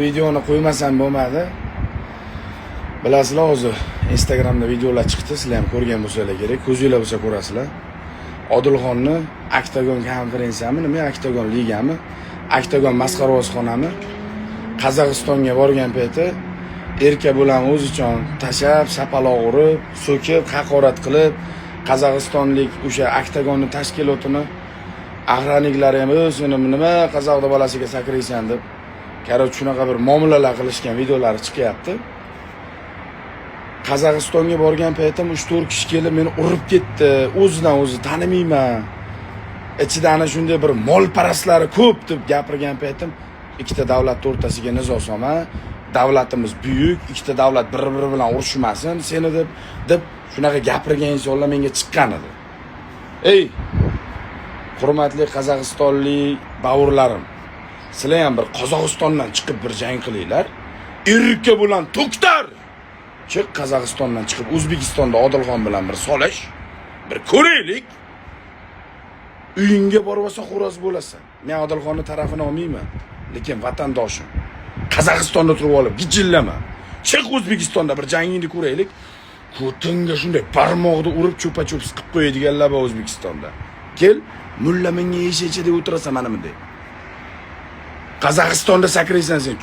videoni qo'ymasam bo'lmadi. Bilasizlar, hozir Instagramda videolar chiqdi, sizlar ham ko'rgan bo'lsanglar kerak, ko'zinglar bo'lsa ko'rasizlar. Odilxonni Oktagon konferensiyami, nima Oktagon ligami, Oktagon masxarabozxonami Qozog'istonga borgan payti erka bilan o'zichon tashab, shapaloq urib, so'kib, haqorat qilib, Qozog'istonlik o'sha Oktagonni tashkilotini ahraniklari ham o'zini nima qozoqda bolasiga sakraysan deb, korot shunaqa bir muomalalar qilishgan videolari chiqyapti. Qozog'istonga borgan paytim 3-4 kishi kelib meni urib ketdi. O'zidan o'zi tanimayman. Ichida ana shunday bir molparastlari ko'p deb gapirgan paytim ikkita davlat o'rtasiga nizo solma. Davlatimiz buyuk, ikkita davlat bir-biri bilan urushmasin seni deb shunaqa gapirgan insonlar menga chiqqan edi. Ey, hurmatli Qozog'istonlik bavurlarim, sizlar ham bir Qozog'istondan chiqib bir jang qilinglar. Erka bilan to'ktar. Chiq Qozog'istondan chiqib O'zbekistonda Odilxon bilan bir solish, bir ko'raylik. Uyingga borib olsa xo'roz bo'lasan. Men Odilxonning tarafini olmayman, lekin vatandoshim. Qozog'istonda turib olib gijillama. Chiq O'zbekistonda bir jangingni ko'raylik. Ko'tinga shunday barmoqni urib cho'pa-cho'pis qilib qo'yadiganlar bor O'zbekistonda. Kel, mulla menga yeshaychi deb o'tirasan mana bunday. Qozog'istonda sakraysan sen.